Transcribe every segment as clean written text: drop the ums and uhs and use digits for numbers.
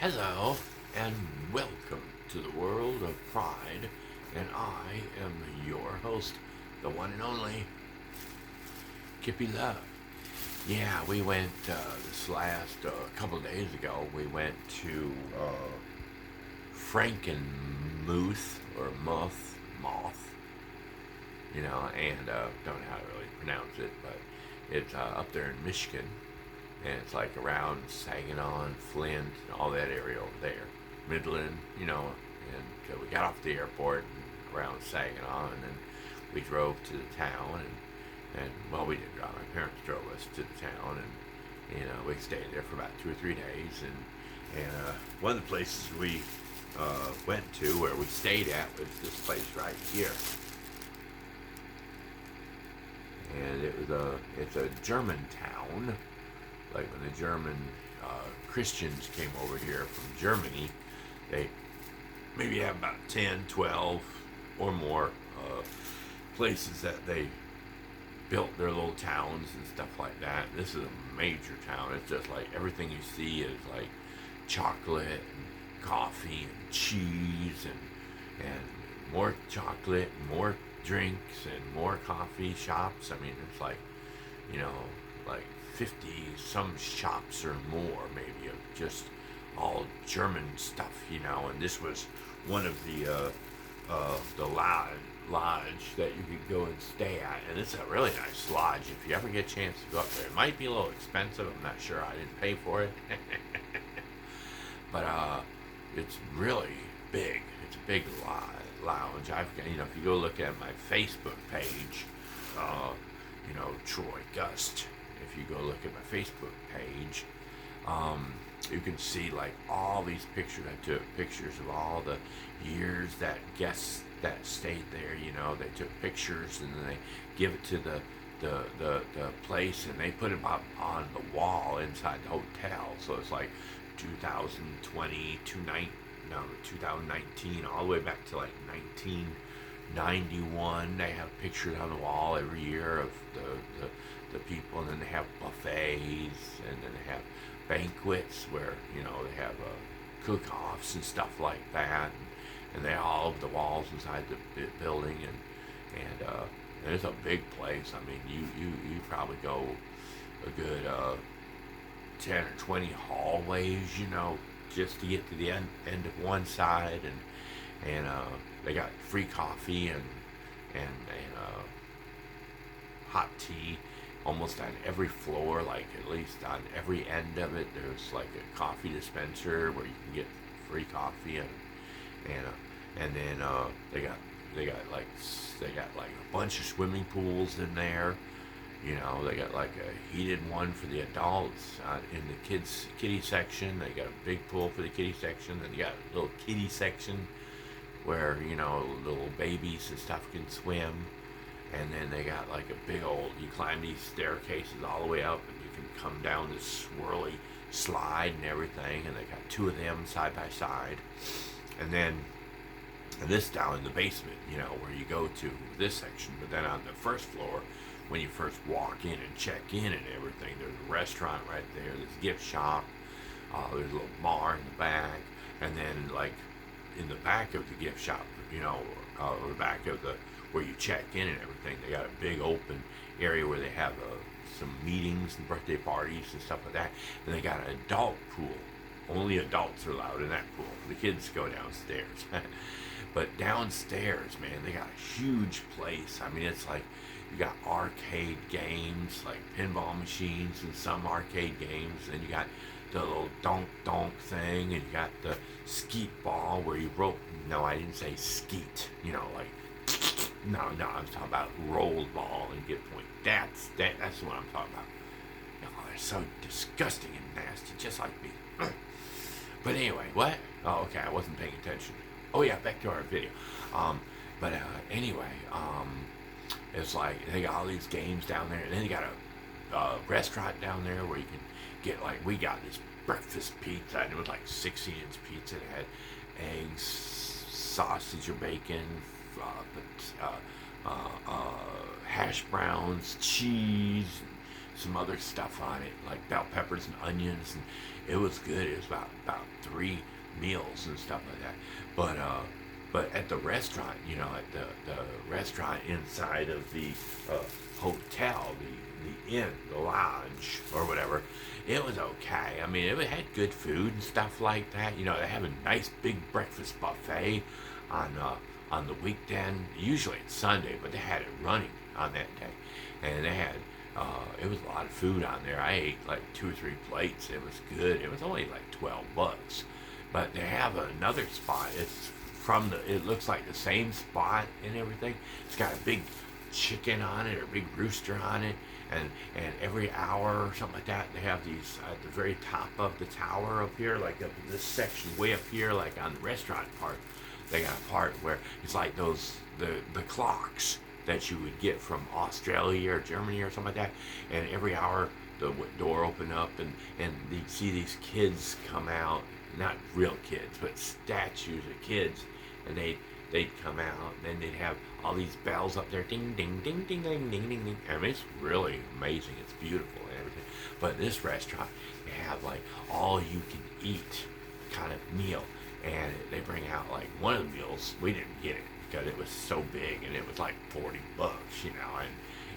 Hello, and welcome to the world of pride. And I am your host, the one and only Kippy Love. Yeah, we went this last couple of days ago. We went to Frankenmuth or Moth, and don't know how to really pronounce it, but it's up there in Michigan, and it's like around Saginaw and Flint and all that area over there, Midland, and we got off the airport and around Saginaw, and then we drove to the town, and well, we didn't drive. My parents drove us to the town, and we stayed there for about 2 or 3 days, and one of the places we went to, where we stayed at, was this place right here, and it's a German town. Like when the German Christians came over here from Germany, they maybe have about 10, 12 or more places that they built their little towns and stuff like that. This is a major town. It's just like everything you see is like chocolate and coffee and cheese and more chocolate and more drinks and more coffee shops. I mean, it's like, like 50 some shops or more maybe of just all German stuff, and this was one of the lodge that you could go and stay at, and it's a really nice lodge if you ever get a chance to go up there. It might be a little expensive, I'm not sure, I didn't pay for it. But it's really big. It's a big lounge. If you go look at my Facebook page, Troy Gust, if you go look at my Facebook page, you can see like all these pictures. I took pictures of all the years that guests that stayed there. They took pictures and then they give it to the place, and they put them up on the wall inside the hotel. So it's like 2020 2019, all the way back to like 1991. They have pictures on the wall every year of the people, and then they have buffets, and then they have banquets where they have cook-offs and stuff like that, and they all over the walls inside the building, and it's a big place. I mean, you probably go a good 10 or 20 hallways, just to get to the end of one side, and they got free coffee and hot tea almost on every floor. Like at least on every end of it, there's like a coffee dispenser where you can get free coffee, and then they got like a bunch of swimming pools in there. They got like a heated one for the adults in the kiddie section. They got a big pool for the kiddie section. Then you got a little kiddie section where little babies and stuff can swim. And then they got like a big old, you climb these staircases all the way up, and you can come down this swirly slide and everything. And they got two of them side by side. And then this down in the basement, where you go to this section. But then on the first floor, when you first walk in and check in and everything, there's a restaurant right there, there's a gift shop, there's a little bar in the back, and then like in the back of the gift shop, or the back of the where you check in and everything, they got a big open area where they have some meetings and birthday parties and stuff like that. And they got an adult pool. Only adults are allowed in that pool. The kids go downstairs. But downstairs, man, they got a huge place. I mean, it's like you got arcade games, like pinball machines and some arcade games. And you got the little donk thing, and you got the skeet ball where you rope. No, I didn't say skeet. Like, no, I'm talking about rolled ball and get point. That's what I'm talking about. They're so disgusting and nasty, just like me. But anyway, what? Oh, okay, I wasn't paying attention. Oh yeah, back to our video. Anyway, it's like they got all these games down there, and then you got a restaurant down there where you can get, like, we got this breakfast pizza, and it was like 16-inch pizza. It had eggs, sausage or bacon, hash browns, cheese, some other stuff on it, like bell peppers and onions, and it was good. It was about 3 meals and stuff like that. But at the restaurant, at the restaurant inside of the hotel, the inn, the lounge, or whatever, it was okay. I mean, it had good food and stuff like that. They have a nice big breakfast buffet on the weekend. Usually it's Sunday, but they had it running on that day, and they had it was a lot of food on there. I ate like 2 or 3 plates. It was good. It was only like $12, but they have another spot. It's it looks like the same spot and everything. It's got a big chicken on it or a big rooster on it, and every hour or something like that, they have these at the very top of the tower up here, like up this section way up here, like on the restaurant part. They got a part where it's like the clocks that you would get from Australia or Germany or something like that, and every hour the door open up, and you see these kids come out, not real kids but statues of kids, and they'd come out, and then they'd have all these bells up there, ding ding ding ding ding ding ding ding. I mean, it's really amazing. It's beautiful and everything. But this restaurant, they have like all you can eat kind of meal, and they bring out like one of the meals. We didn't get it because it was so big, and it was like $40,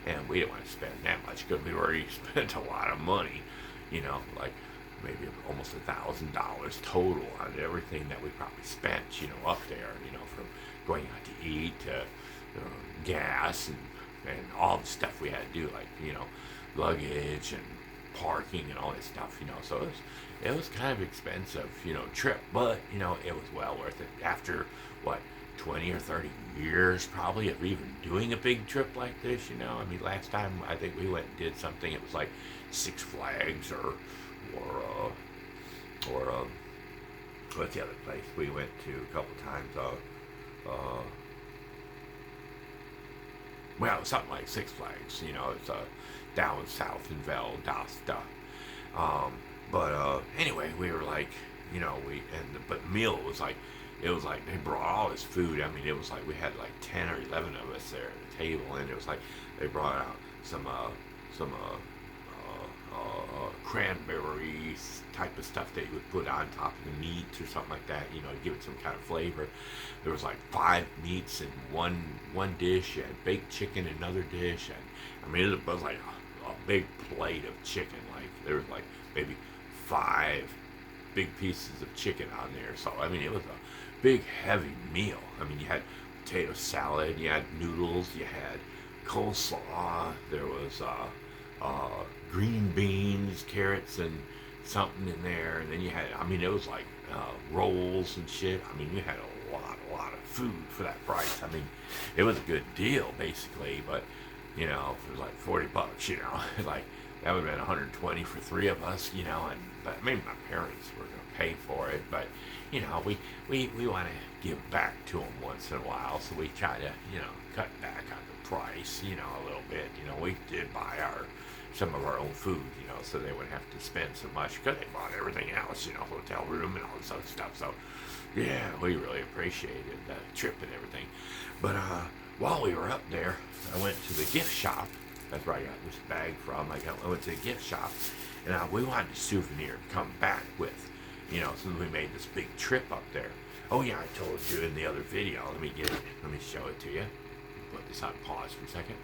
and we didn't want to spend that much because we already spent a lot of money, like maybe almost $1,000 total on everything that we probably spent, up there, from going out to eat to gas and all the stuff we had to do, like, luggage and parking and all that stuff, so it was kind of expensive, trip, but, it was well worth it. After, 20 or 30 years probably of even doing a big trip like this, I mean, last time I think we went and did something, it was like Six Flags or what's the other place we went to a couple times? Well, something like Six Flags, it's down south in Valdosta. Anyway, we were like, but the meal was like, it was like they brought all this food. I mean, it was like we had like 10 or 11 of us there at the table, and it was like they brought out some cranberries type of stuff that you would put on top of the meat or something like that, to give it some kind of flavor. There was like 5 meats in one dish, and baked chicken in another dish, and I mean it was like a big plate of chicken. Like there was like maybe 5 big pieces of chicken on there. So I mean it was a big heavy meal. I mean you had potato salad, you had noodles, you had coleslaw, there was green beans, carrots, and something in there, and then you had, I mean, it was like rolls and shit. I mean, you had a lot of food for that price. I mean, it was a good deal, basically, but, it was like $40, like, that would have been 120 for 3 of us, but maybe my parents were going to pay for it, but, we want to give back to them once in a while, so we try to, cut back on the price, a little bit. We did buy some of our own food, so they wouldn't have to spend so much because they bought everything else, hotel room and all this other stuff. So, yeah, we really appreciated the trip and everything. But while we were up there, I went to the gift shop. That's where I got this bag from. I went to the gift shop, and we wanted a souvenir to come back with, since we made this big trip up there. Oh, yeah, I told you in the other video. Let me get it. Let me show it to you. Put this on pause for a second.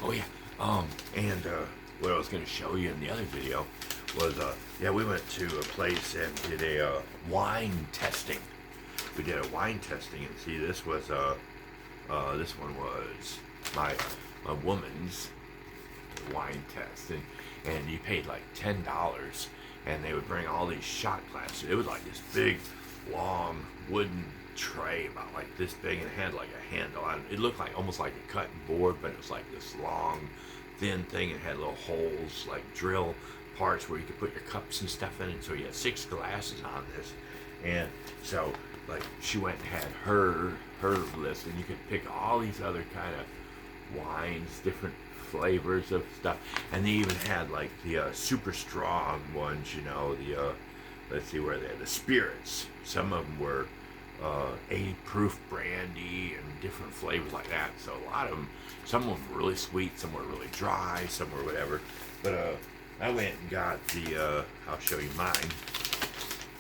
Oh, yeah. What I was going to show you in the other video was, we went to a place and did a wine testing. We did a wine testing, and see, this was this one was my woman's wine test, and you paid like $10, and they would bring all these shot glasses. It was like this big, long wooden tray about like this big, and it had like a handle on it. It looked like almost like a cutting board, but it was like this long, thin thing. It had little holes, like drill parts where you could put your cups and stuff in. And so you had 6 glasses on this, and so like she went and had her list, and you could pick all these other kind of wines, different flavors of stuff, and they even had like the super strong ones. The let's see where they had the spirits. Some of them were 80 proof brandy and different flavors like that. So a lot of them, some of them were really sweet, some were really dry, some were whatever. But I went and got the, I'll show you mine.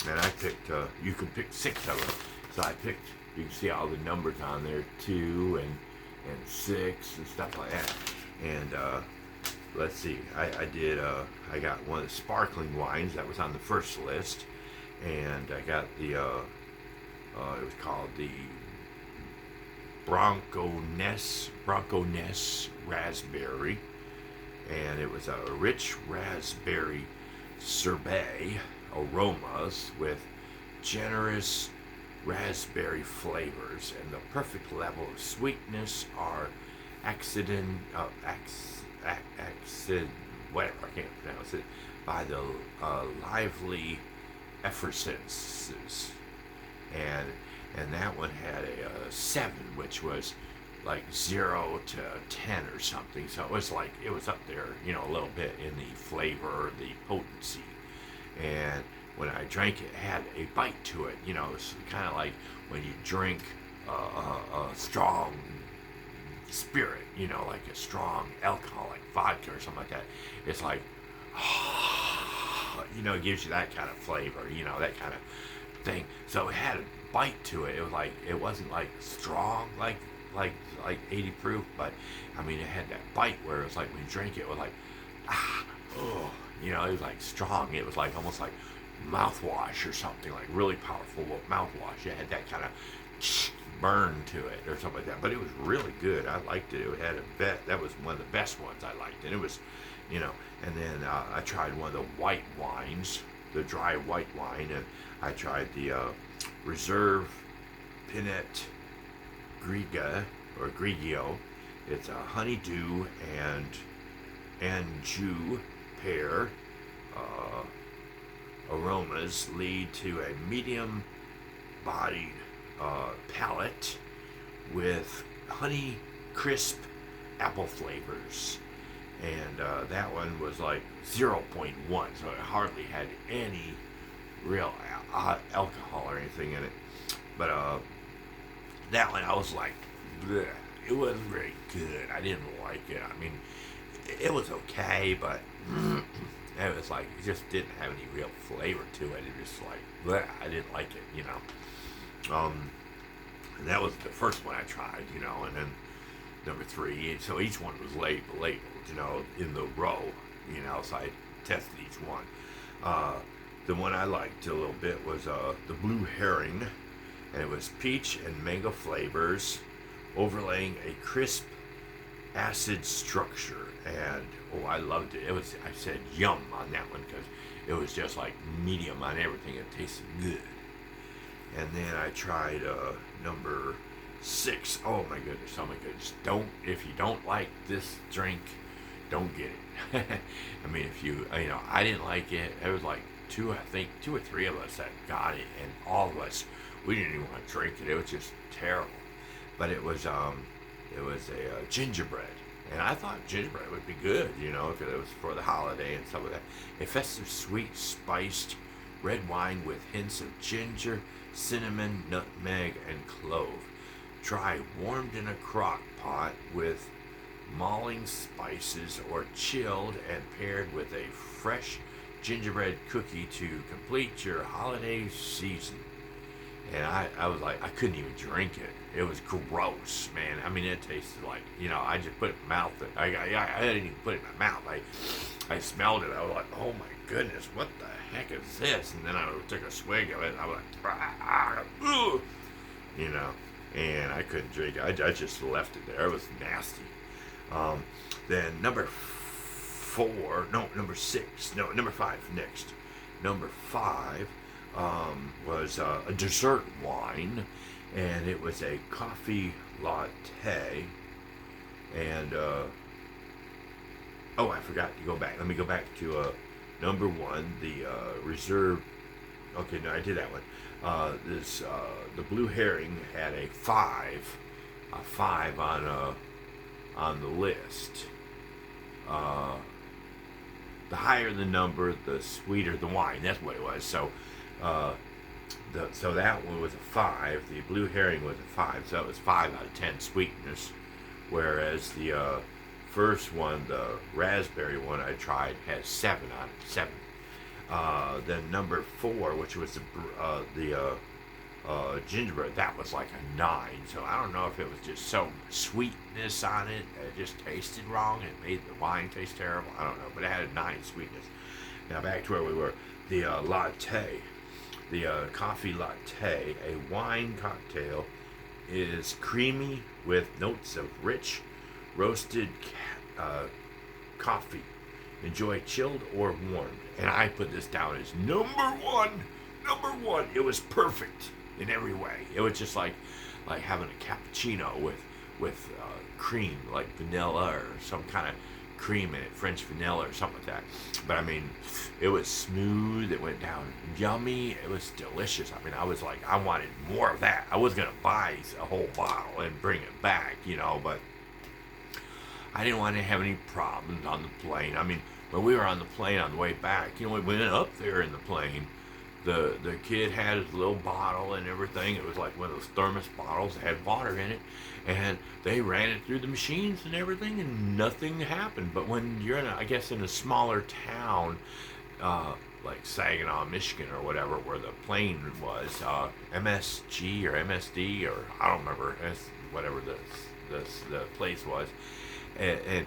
And I picked, you could pick 6 of them. So I picked, you can see all the numbers on there, 2 and 6 and stuff like that. And let's see, I got one of the sparkling wines that was on the first list. And I got the, it was called the Bronco Ness Raspberry. And it was a rich raspberry sorbet aromas with generous raspberry flavors, and the perfect level of sweetness are whatever, I can't pronounce it, by the lively effervescences. And that one had a 7, which was like 0 to 10 or something. So it was up there, a little bit in the flavor, the potency. And when I drank it, it had a bite to it. It's kind of like when you drink a strong spirit, like a strong alcoholic vodka or something like that. It's like, it gives you that kind of flavor, that kind of thing. So it had a bite to it. It was like, it wasn't like strong, like 80 proof, but I mean, it had that bite where it was like when you drink it, it was like, it was like strong. It was like almost like mouthwash or something, like really powerful mouthwash. It had that kind of burn to it or something like that. But it was really good. I liked it. It had that was one of the best ones I liked. And it was, and then I tried one of the white wines, the dry white wine, and I tried the Reserve Pinot Grigio. It's a honeydew and Anjou pear aromas lead to a medium-bodied palate with honey crisp apple flavors. And that one was like 0.1, so it hardly had any real alcohol or anything in it. But that one I was like, bleh. It wasn't very good. I didn't like it. I mean, it was okay, but it was like, it just didn't have any real flavor to it. It just like, bleh, I didn't like it, And that was the first one I tried, and then number 3. So each one was labeled, in the row, so I tested each one. The one I liked a little bit was the Blue Herring, and it was peach and mango flavors, overlaying a crisp acid structure. And I loved it. I said yum on that one because it was just like medium on everything. It tasted good. And then I tried number 6. Oh my goodness, if you don't like this drink, don't get it. I mean, if you, I didn't like it. It was like 2 or 3 of us that got it, and all of us, we didn't even want to drink it. It was just terrible. But it was a gingerbread, and I thought gingerbread would be good, if it was for the holiday and stuff like that. A festive, sweet, spiced red wine with hints of ginger, cinnamon, nutmeg, and clove. Try warmed in a crock pot with malting spices, or chilled and paired with a fresh gingerbread cookie to complete your holiday season. And I was like, I couldn't even drink it. It was gross, man. I mean, it tasted like, I just put it in my mouth. I didn't even put it in my mouth. I smelled it. I was like, oh my goodness, what the heck is this? And then I took a swig of it, and I was like, and I couldn't drink it. I just left it there. It was nasty. Then number 5 next. Number 5 was a dessert wine, and it was a coffee latte. And I forgot to go back. Let me go back to number 1, the Reserve. Okay, no, I did that one. The Blue Herring had a 5 on the list. The higher the number, the sweeter the wine. That's what it was. So So that one was a 5. The blue herring was a 5. So that was 5 out of 10 sweetness. Whereas the first one, the raspberry one I tried, has 7 out of 7. Then number 4, which was the gingerbread, that was like a 9. So I don't know if it was just so sweetness on it that it just tasted wrong. It made the wine taste terrible. I don't know, but it had a 9 sweetness. Now back to where we were. The latte, the coffee latte, a wine cocktail, is creamy with notes of rich roasted coffee. Enjoy chilled or warmed. And I put this down as number one. Number one. It was perfect in every way. It was just like having a cappuccino with cream, like vanilla or some kind of cream in it, French vanilla or something like that. But I mean, it was smooth. It went down yummy. It was delicious. I mean, I was like, I wanted more of that. I was gonna buy a whole bottle and bring it back, but I didn't want to have any problems on the plane. I mean, when we were on the plane on the way back, we went up there in the plane. The kid had his little bottle and everything. It was like one of those thermos bottles that had water in it, and they ran it through the machines and everything, and nothing happened. But when you're in a smaller town, like Saginaw, Michigan, or whatever, where the plane was, MSG or MSD, or I don't remember, whatever the place was, and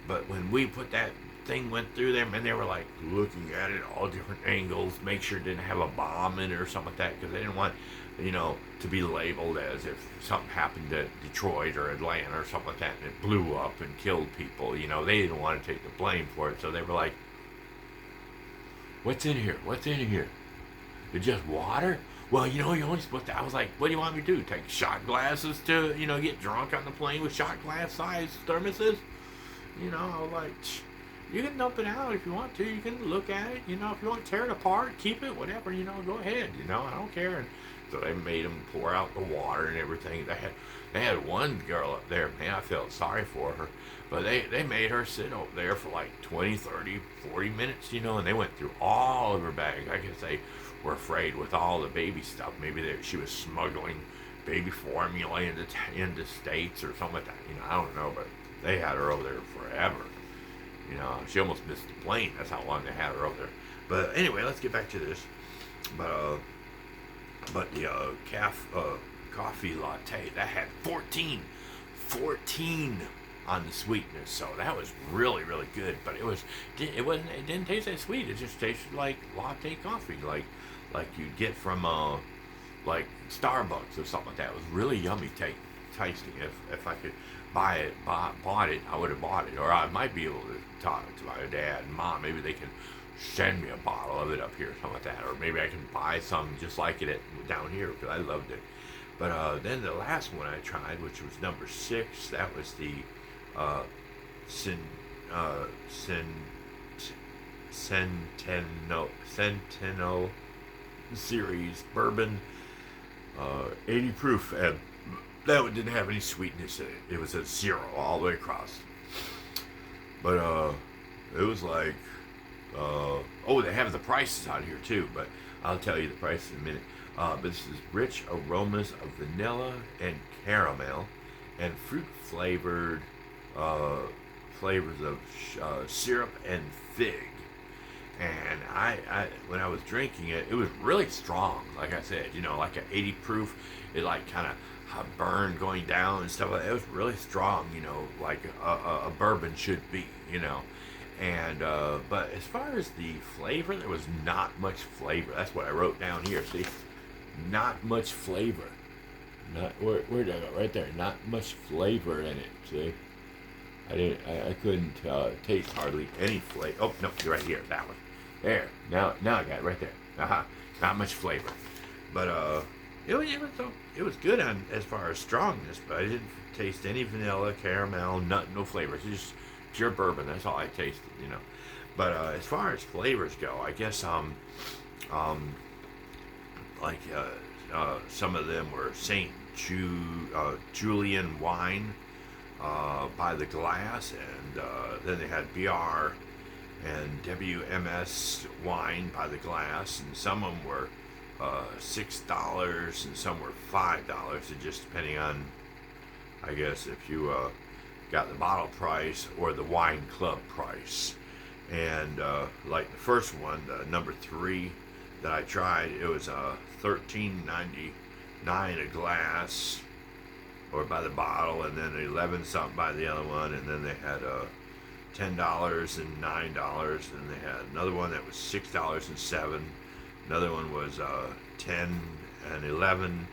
but when we put that thing went through them, and they were like looking at it all different angles, make sure it didn't have a bomb in it or something like that, because they didn't want to be labeled as if something happened at Detroit or Atlanta or something like that and it blew up and killed people. They didn't want to take the blame for it, so they were like, what's in here, it's just water. Well, you're only supposed to. I was like, what do you want me to do, take shot glasses to get drunk on the plane with shot glass sized thermoses? I was like, you can dump it out if you want to. You can look at it. If you want to tear it apart, keep it, whatever. Go ahead. I don't care. And so they made them pour out the water and everything. They had one girl up there. Man, I felt sorry for her. But they made her sit over there for like 20, 30, 40 minutes, and they went through all of her bags. I guess they were afraid with all the baby stuff. Maybe she was smuggling baby formula into states or something like that. I don't know, but they had her over there forever. She almost missed the plane. That's how long they had her over there. But anyway, let's get back to this. But the coffee latte, that had 14 on the sweetness. So that was really, really good. But it didn't taste that sweet. It just tasted like latte coffee, like you'd get from like Starbucks or something like that. It was really yummy tasting. If I could bought it, I would have bought it. Or I might be able to talk to my dad and mom. Maybe they can send me a bottle of it up here or something like that. Or maybe I can buy some just like it down here, because I loved it. But then the last one I tried, which was number 6, that was the Centennial Series Bourbon, 80 proof, and that one didn't have any sweetness in it. It was a 0 all the way across. But it was like, they have the prices on here too, but I'll tell you the price in a minute. But this is rich aromas of vanilla and caramel, and fruit flavored flavors of syrup and fig. And I when I was drinking it, it was really strong. Like I said, like an 80 proof. It like kind of burn going down and stuff like that. It was really strong, like a bourbon should be, And but as far as the flavor, there was not much flavor. That's what I wrote down here. See, not much flavor. Not where did I go? Right there. Not much flavor in it. See, I couldn't taste hardly any flavor. Oh no, you're right here. That one. There. Now I got it right there. Not much flavor, but it was good on as far as strongness, but I didn't taste any vanilla, caramel, no flavors. It's just pure bourbon. That's all I tasted, But as far as flavors go, I guess some of them were St. Julian wine by the glass, and then they had BR and WMS wine by the glass, and some of them were $6 and some were $5. It just depending on, I guess, if you got the bottle price or the wine club price. And like the first one, the number 3 that I tried, it was $13.99 a glass, or by the bottle, and then 11 something by the other one, and then they had $10 and $9, and they had another one that was $6 and $7. Another one was 10 and 11.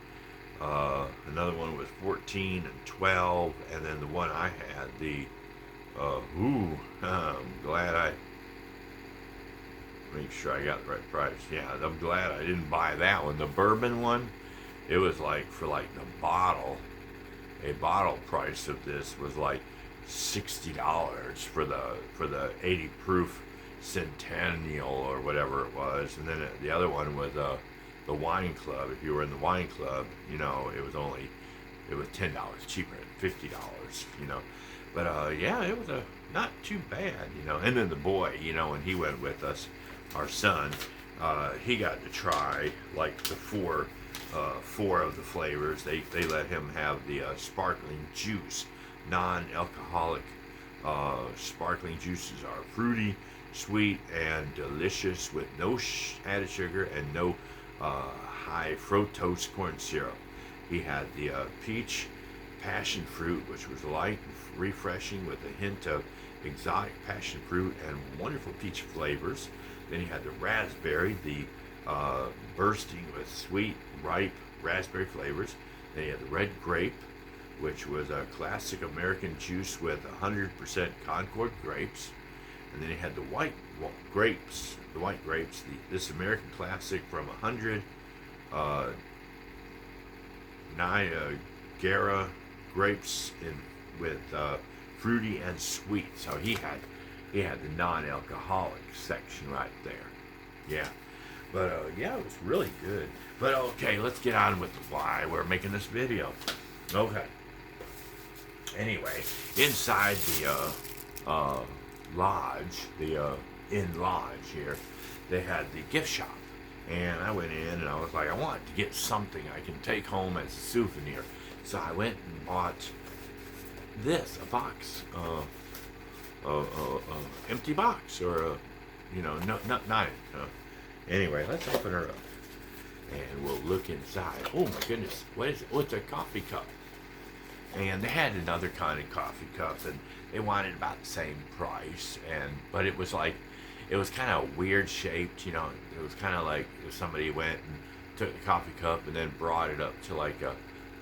Another one was 14 and 12, and then the one I had, the I'm glad I make sure I got the right price. Yeah, I'm glad I didn't buy that one. The bourbon one, it was like for like the bottle, a bottle price of this was like $60 for the 80 proof Centennial or whatever it was, and then the other one was the wine club. If you were in the wine club, you know, it was $10 cheaper at $50, you know. But yeah, it was not too bad, you know. And then the boy, you know, when he went with us, our son, he got to try like the four of the flavors. They let him have the sparkling juice, non-alcoholic. Sparkling juices are fruity, sweet, and delicious with no added sugar and no high fructose corn syrup. He had the peach passion fruit, which was light and refreshing with a hint of exotic passion fruit and wonderful peach flavors. Then he had the raspberry, the bursting with sweet, ripe raspberry flavors. Then he had the red grape, which was a classic American juice with 100% Concord grapes. And then he had the white grapes, this American classic from 100 Niagara grapes with fruity and sweet. So he had the non-alcoholic section right there. Yeah. But yeah, it was really good. But okay, let's get on with why we're making this video. Okay. Anyway, inside the lodge, the inn lodge here, they had the gift shop. And I went in and I was like, I want to get something I can take home as a souvenir. So I went and bought this, a box, empty box, or not. Anyway, let's open her up and we'll look inside. Oh my goodness, what is it? Oh, it's a coffee cup. And they had another kind of coffee cup, and they wanted about the same price. But it was kind of weird shaped, you know. It was kind of like if somebody went and took the coffee cup and then brought it up to like a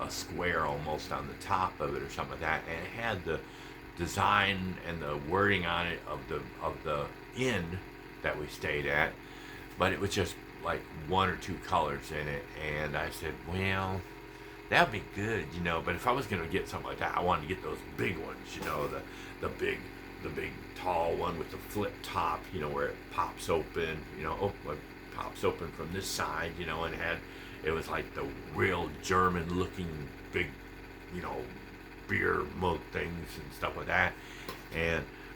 square almost on the top of it or something like that. And it had the design and the wording on it of the inn that we stayed at, but it was just like 1 or 2 colors in it. And I said, well, that'd be good, you know. But if I was gonna get something like that, I wanted to get those big ones, you know, the big tall one with the flip top, you know, where it pops open, you know, it pops open from this side, you know, and it was like the real German looking big, you know, beer mug things and stuff like that.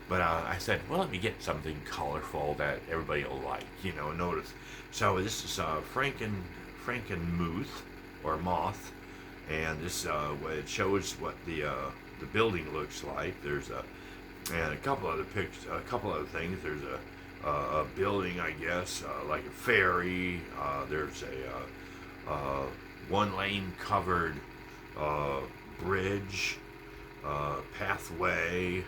But I said, well, let me get something colorful that everybody will like, you know, notice. So this is Frankenmuth, or moth, and this it shows what the building looks like. There's and a couple other pictures, a couple other things. There's a building, I guess, like a ferry. There's a 1-lane covered bridge, pathway,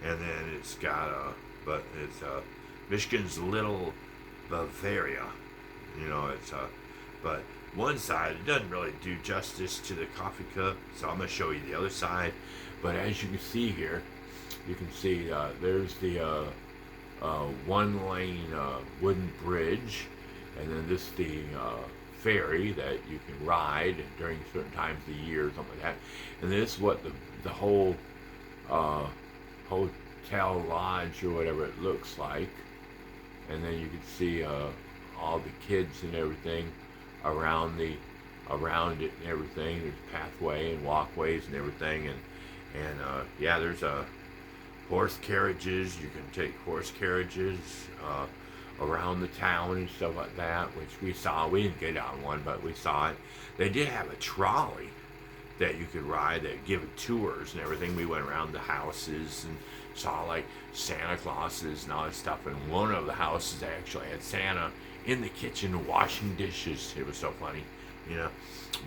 and then it's got it's Michigan's Little Bavaria. You know, but one side, it doesn't really do justice to the coffee cup, so I'm going to show you the other side. But as you can see here, you can see there's the 1-lane wooden bridge, and then this is the ferry that you can ride during certain times of the year or something like that. And this is what the whole hotel lodge or whatever it looks like. And then you can see all the kids and everything around it and everything. There's pathway and walkways and everything, and yeah, there's horse carriages. You can take horse carriages around the town and stuff like that, which we saw. We didn't get on one, but we saw it. They did have a trolley that you could ride that give tours and everything. We went around the houses and saw like Santa Clauses and all that stuff. And one of the houses actually had Santa in the kitchen washing dishes. It was so funny, you know.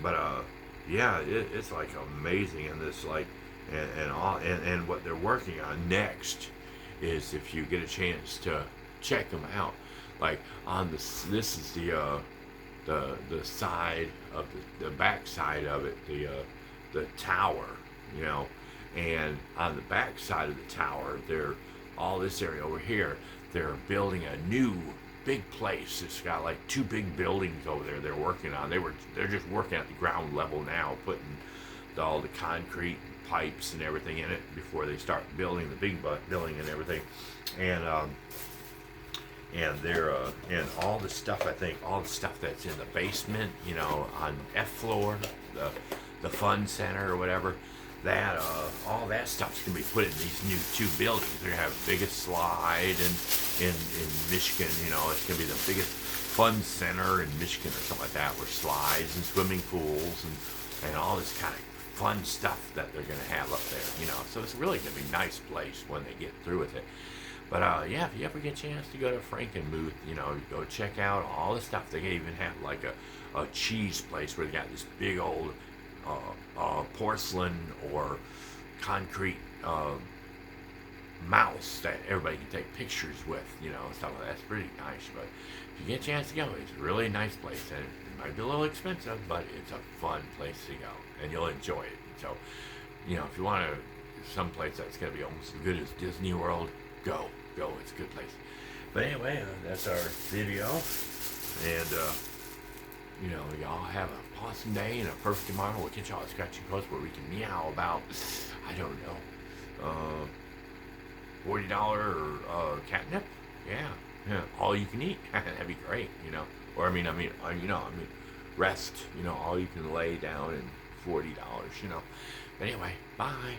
But yeah, it's like amazing. And this like and what they're working on next is, if you get a chance to check them out, like on this is the side of the back side of it, the tower, you know, and on the back side of the tower, they're all this area over here. They're building a new big place. It's got like two big buildings over there. They're working on. They're just working at the ground level now, putting all the concrete pipes and everything in it before they start building the big building and everything, and they're and all the stuff. I think all the stuff that's in the basement, you know, on F floor, the fun center or whatever, that all that stuff's gonna be put in these new two buildings. They're gonna have the biggest slide in Michigan. You know, it's gonna be the biggest fun center in Michigan or something like that, where slides and swimming pools and all this kind of fun stuff that they're gonna have up there. You know, so it's really gonna be a nice place when they get through with it. But yeah, if you ever get a chance to go to Frankenmuth, you know, go check out all the stuff. They even have like a cheese place where they got this big old porcelain or concrete mouse that everybody can take pictures with, you know, stuff like that. That's pretty nice. But if you get a chance to go, it's a really nice place, and it might be a little expensive, but it's a fun place to go, and you'll enjoy it. So, you know, if you want to someplace that's going to be almost as good as Disney World, go. It's a good place. But anyway, that's our video, and you know, y'all have a awesome day and a perfect tomorrow. We'll catch y'all at Scratching Post, where we can meow about, I don't know, $40 catnip. Yeah, all you can eat. That'd be great, you know. Or you know, rest. You know, all you can lay down and $40. You know. But anyway, bye.